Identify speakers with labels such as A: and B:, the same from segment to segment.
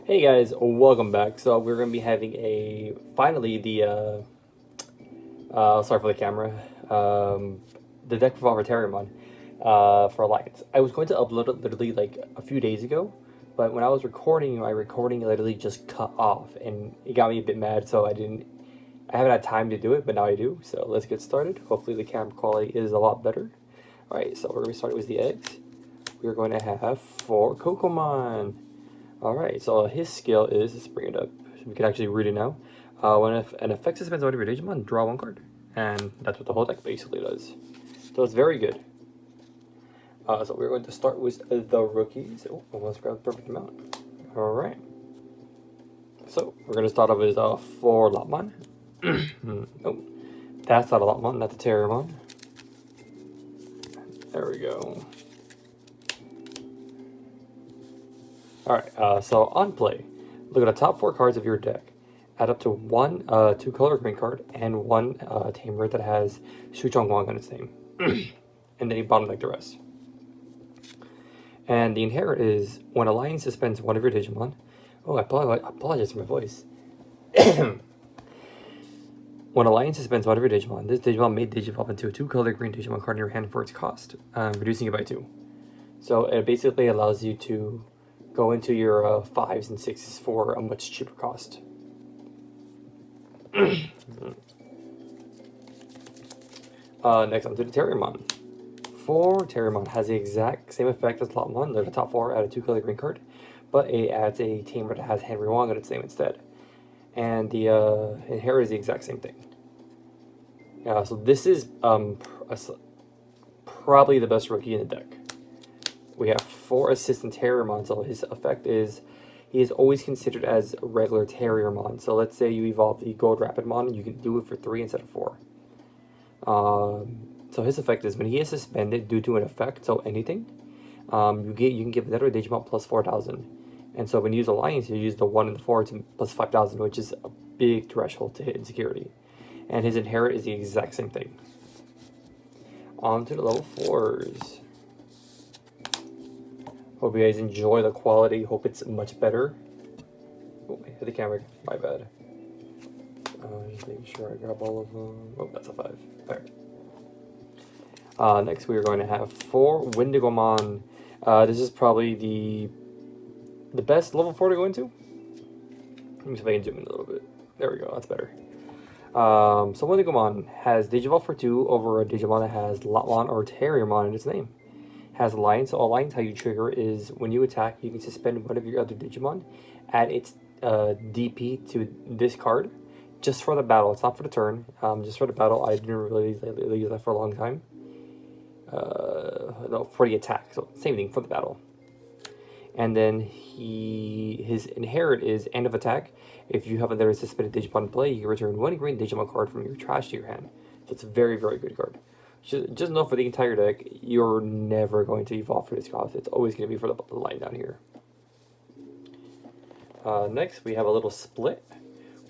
A: Hey guys, welcome back. So we're gonna be having finally sorry for the camera, the deck revolver Cherubimon, for Alliance. I was going to upload it literally like a few days ago, but when I was recording, my recording literally just cut off, and it got me a bit mad. So I haven't had time to do it, but now I do. So let's get started. Hopefully the camera quality is a lot better. All right, so we're gonna start with the eggs. We're going to have 4 Kokomon. Alright, so his skill is, let's bring it up, so we can actually read it now. When an effect suspends one of your Digimon, draw 1 card. And that's what the whole deck basically does. So it's very good. So we're going to start with the rookies. Oh, almost grabbed the perfect amount. Alright. So we're going to start off with 4 Lopmon. Oh, that's not a Lopmon, that's a Terramon. There we go. Alright, so on play, look at the top 4 cards of your deck. Add up to 1 2-color green card and 1 tamer that has Shu Chong Wang on its name. And then you bottom deck the rest. And the inherit is when Alliance suspends one of your Digimon. Oh, I apologize for my voice. When Alliance suspends one of your Digimon, this Digimon may digivolve into a 2-color green Digimon card in your hand for its cost, reducing it by 2. So it basically allows you to go into your 5s and 6s for a much cheaper cost. Next on to the Terramon. 4 Terramon has the exact same effect as Lot 1. They're the top 4, add a 2-color green card, but it adds a tamer that has Henry Wong on its name instead. And the inherit is the exact same thing. So this is probably the best rookie in the deck. We have 4 Assistant Terriermon, so his effect is he is always considered as a regular Terriermon. So let's say you evolve the Gold Rapidmon, you can do it for 3 instead of 4. So his effect is when he is suspended due to an effect, so anything, you can give another Digimon plus 4,000. And so when you use Alliance, you use the 1 and the 4 to plus 5,000, which is a big threshold to hit in security. And his inherit is the exact same thing. On to the level 4s. Hope you guys enjoy the quality. Hope it's much better. Oh, I hit the camera. My bad. Just making sure I grab all of them. Oh, that's a 5. There. Next, we are going to have 4 Windigomon. This is probably the best level 4 to go into. Let me see if I can zoom in a little bit. There we go. That's better. So Windigomon has Digivolve for 2 over a Digimon that has Lotmon or Terriermon in its name. Has Alliance. So Alliance, how you trigger is when you attack, you can suspend one of your other Digimon, add its DP to this card, just for the battle. It's not for the turn, just for the battle. I didn't really use that for a long time. No, for the attack. So same thing for the battle. And then his inherit is end of attack. If you have another suspended Digimon in play, you can return 1 green Digimon card from your trash to your hand. So it's a very, very good card. Just know for the entire deck, you're never going to evolve for this cost. It's always going to be for the line down here. Next, we have a little split.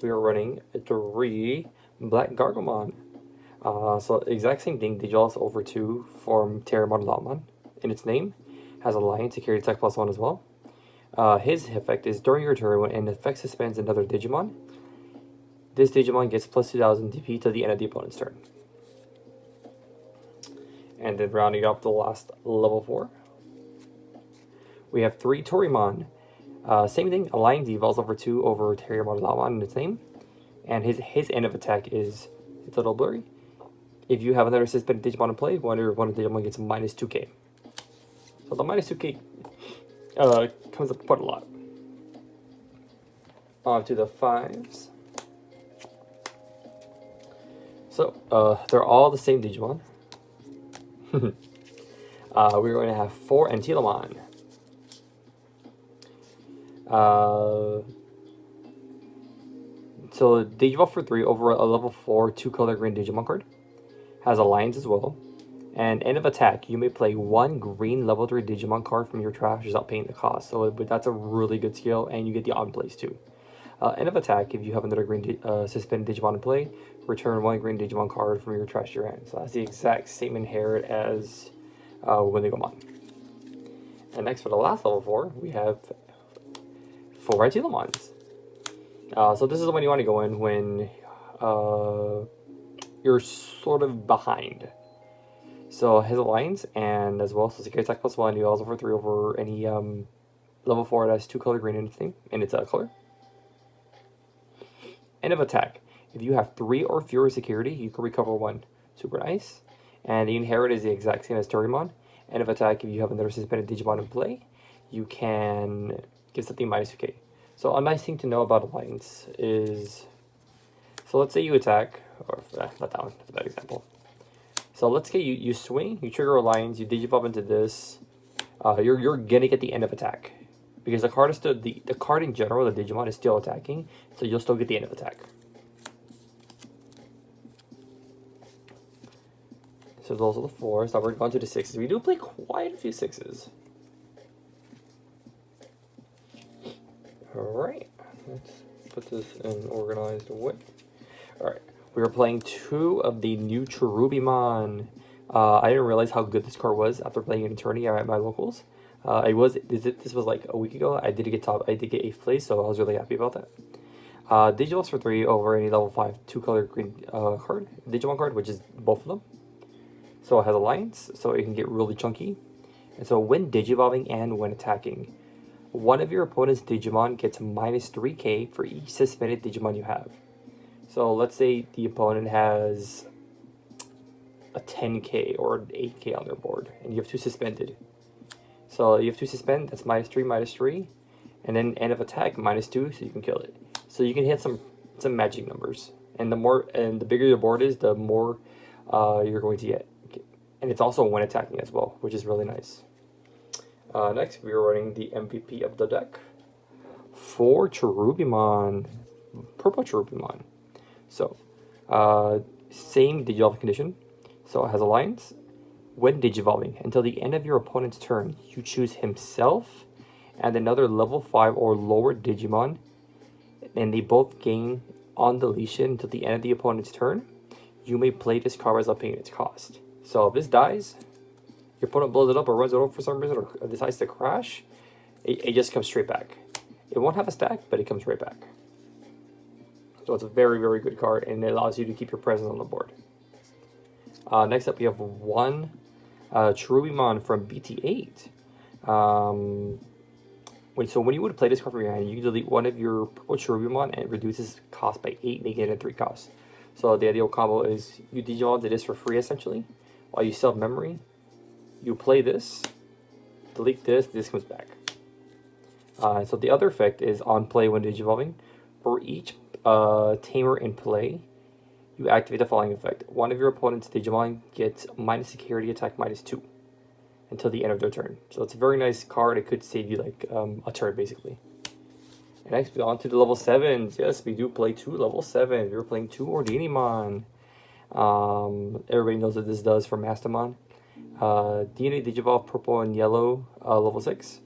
A: We are running 3 Black Gargomon. So exact same thing. Digivolves over 2 from Terramon Lotmon in its name. Has Alliance, security attack plus 1 as well. His effect is during your turn when an effect suspends another Digimon. This Digimon gets plus 2,000 DP to the end of the opponent's turn. And then rounding off the last level 4, we have 3 Torimon. Same thing, Alliance evolves over 2 over Terriermon Lotmon in its name. And his end of attack is, it's a little blurry. If you have another suspended Digimon in play, one of the Digimon gets minus 2k. So the minus 2k comes up quite a lot. On to the 5s. So, they're all the same Digimon. We're going to have 4 Antilamon. So Digivolve for 3 over a level 4 2-color green Digimon card. Has Alliance as well. And end of attack, you may play 1 green level 3 Digimon card from your trash without paying the cost. So that's a really good skill, and you get the on plays too. End of attack, if you have another green suspended Digimon in play, return 1 green Digimon card from your trash to your hand. So that's the exact same inherit as Windigomon. And next, for the last level 4, we have 4 Digimons. So this is the one you want to go in when you're sort of behind. So his alliance and as well, so secure attack +1, you also for 3 over any level 4 that has 2 color green anything, and it's a color. End of attack. If you have 3 or fewer security, you can recover 1. Super nice. And the inherit is the exact same as Cherubimon. End of attack, if you have another suspended Digimon in play, you can give something -2k. So a nice thing to know about alliance is, so let's say you attack, or not that one, that's a bad example. So let's say you swing, you trigger alliance, you digivolve into this, you're gonna get the end of attack. Because the card is still, the card in general, the Digimon is still attacking, so you'll still get the end of attack. So those are the 4s. Now we're going to the 6s. We do play quite a few 6s. Alright, let's put this in organized way. Alright, we are playing 2 of the new Cherubimon. I didn't realize how good this card was after playing an tourney at my locals. This was like a week ago. I did get 8th place, so I was really happy about that. Digivolves for 3 over any level 5 2-color green card, Digimon card, which is both of them. So it has alliance, so it can get really chunky. And so when digivolving and when attacking, one of your opponent's Digimon gets -3k for each suspended Digimon you have. So let's say the opponent has a 10k or an 8k on their board, and you have 2 suspended. So you have 2 suspend, that's -3, -3, and then end of attack, -2, so you can kill it. So you can hit some magic numbers, and the bigger your board is, the more you're going to get. And it's also when attacking as well, which is really nice. Next, we are running the MVP of the deck for Cherubimon, Purple Cherubimon. So, same digivolve condition. So it has alliance. When digivolving, until the end of your opponent's turn, you choose himself and another level 5 or lower Digimon, and they both gain on deletion until the end of the opponent's turn. You may play this card without paying its cost. So if this dies, your opponent blows it up or runs it over for some reason or decides to crash, it just comes straight back. It won't have a stack, but it comes right back. So it's a very, very good card, and it allows you to keep your presence on the board. Next up, we have 1 Cherubimon from BT8. So when you would play this card from your hand, you can delete one of your purple Cherubimon and it reduces cost by 8, making it a 3 cost. So the ideal combo is you digivolve to this for free essentially. While you still have memory, you play this, delete this comes back. So the other effect is on play when digivolving. For each tamer in play, you activate the following effect. One of your opponent's Digimon gets -security attack -2 until the end of their turn. So it's a very nice card. It could save you like a turn basically. And next, we're on to the level 7s. Yes, we do play 2 level 7s. We're playing 2 Ordinimon. Everybody knows what this does for Mastermon. DNA Digivolve purple and yellow, level 6.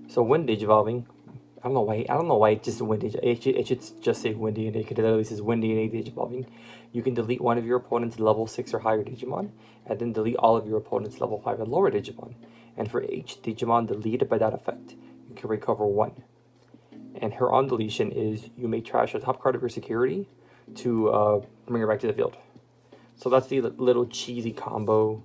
A: So when digivolving, I don't know why it just when it should just say when DNA, because it at least says when DNA digivolving. You can delete one of your opponent's level 6 or higher Digimon, and then delete all of your opponent's level 5 and lower Digimon. And for each Digimon deleted by that effect, you can recover 1. And her on deletion is you may trash the top card of your security to bring her back to the field. So that's the little cheesy combo.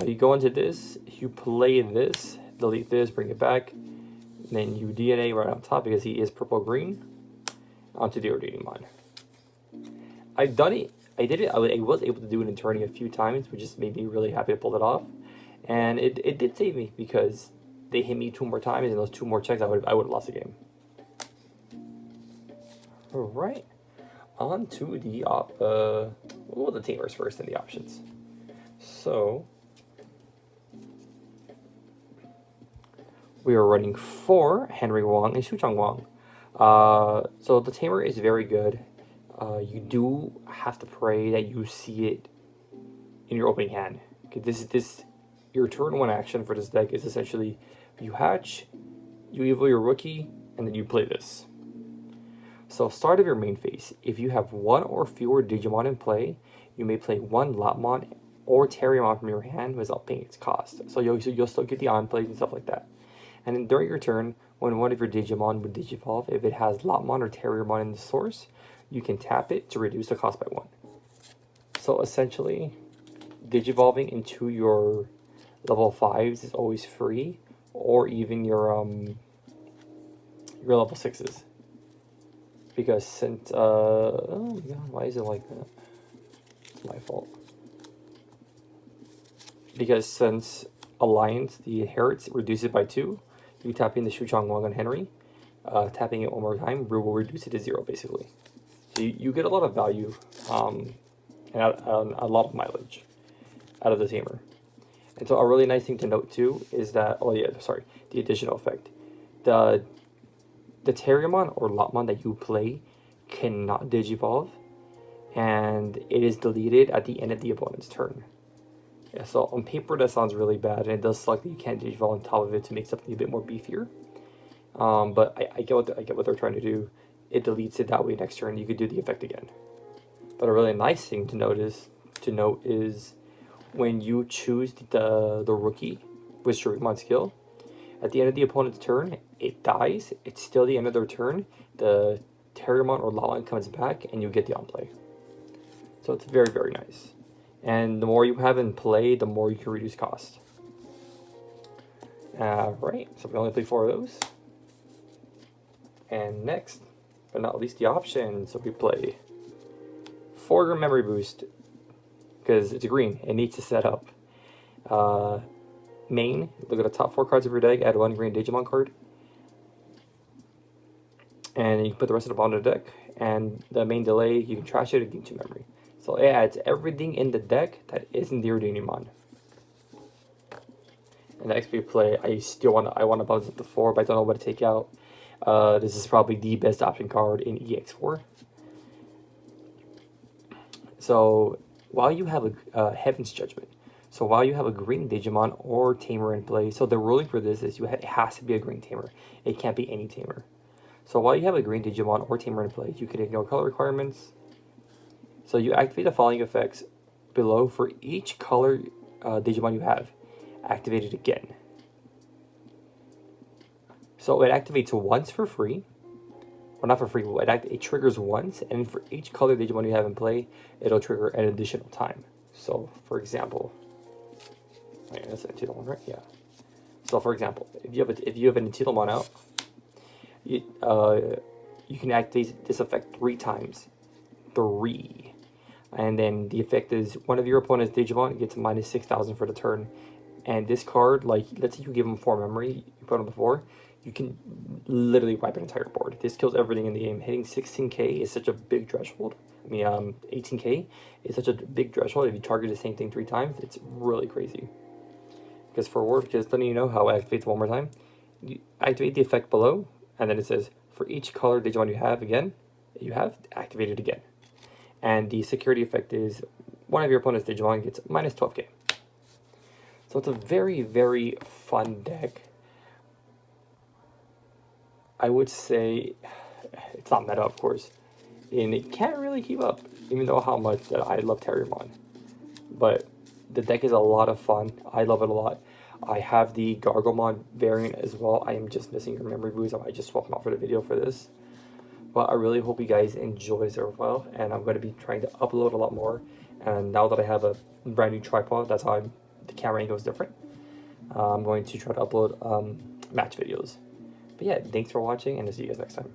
A: You go into this, you play this, delete this, bring it back, and then you DNA right on top because he is purple-green onto the Ordinimon. I've done it. I did it. I was able to do it in tourney a few times, which just made me really happy to pull it off. And it did save me because they hit me 2 more times, and those 2 more checks, I would have lost the game. All right. On to the we'll go with the tamers first and the options. So we are running 4 Henry Wong and Shuchang Wong. So the tamer is very good. You do have to pray that you see it in your opening hand. Okay, your turn 1 action for this deck is essentially you hatch, you evil your rookie, and then you play this. So start of your main phase, if you have 1 or fewer Digimon in play, you may play 1 Lopmon or Terriermon from your hand without paying its cost. So you'll still get the on plays and stuff like that. And then during your turn, when one of your Digimon would Digivolve, if it has Lopmon or Terriermon in the source, you can tap it to reduce the cost by 1. So essentially, Digivolving into your level 5s is always free, or even your level 6s. Because since oh my god, why is it like that? It's my fault. Because since Alliance, the inherits reduce it by 2, you tap in the Shuchang Wang on Henry, tapping it one more time will reduce it to 0 basically. So you get a lot of value and a lot of mileage out of the tamer. And so a really nice thing to note too is that, oh yeah, sorry, the additional effect. The Terriermon or Lopmon that you play cannot Digivolve, and it is deleted at the end of the opponent's turn. Yeah, so on paper that sounds really bad, and it does suck that you can't Digivolve on top of it to make something a bit more beefier. But I get what they're trying to do. It deletes it that way next turn. You could do the effect again. But a really nice thing to note is when you choose the rookie with Cherubimon skill, at the end of the opponent's turn, it dies. It's still the end of their turn. The Terriermon or Lopmon comes back, and you get the on play. So it's very, very nice. And the more you have in play, the more you can reduce cost. Right, so we only play 4 of those. And next, but not least, the options. So we play 4 memory boost, because it's a green. It needs to set up. Main, look at the top 4 cards of your deck, add 1 green Digimon card. And you can put the rest of the bottom of the deck. And the main delay, you can trash it and gain 2 memory. So it adds everything in the deck that isn't the Digimon. And next we play, I want to bounce up to 4, but I don't know what to take out. This is probably the best option card in EX4. So while you have a Heaven's Judgment, so while you have a green Digimon or Tamer in play, so the ruling for this is it has to be a green Tamer. It can't be any Tamer. So while you have a green Digimon or Tamer in play, you can ignore color requirements. So you activate the following effects below for each color Digimon you have. Activate it again. So it activates once for free. Well, not for free, it triggers once, and for each color Digimon you have in play, it'll trigger an additional time. So, for example, that's an Antilomon, right? Yeah. So, for example, if you have an Antilomon out, you can activate this effect 3 times. 3. And then the effect is one of your opponent's Digimon gets minus 6,000 for the turn. And this card, like, let's say you give them 4 memory, you put on the 4, you can literally wipe an entire board. This kills everything in the game. Hitting 16k is such a big threshold. I mean, 18k is such a big threshold. If you target the same thing 3 times, it's really crazy. Because just letting you know how it activates one more time, you activate the effect below, and then it says, for each color Digimon you have, activate it again. And the security effect is one of your opponent's Digimon gets minus 12k. So it's a very, very fun deck. I would say it's not meta, of course, and it can't really keep up, even though how much that I love Terriermon. But the deck is a lot of fun. I love it a lot. I have the Gargomon variant as well. I am just missing your memory boost. I just swapped them out for the video for this. But I really hope you guys enjoy this well, and I'm going to be trying to upload a lot more. And now that I have a brand new tripod, that's how the camera angle is different. I'm going to try to upload match videos. But yeah, thanks for watching, and I'll see you guys next time.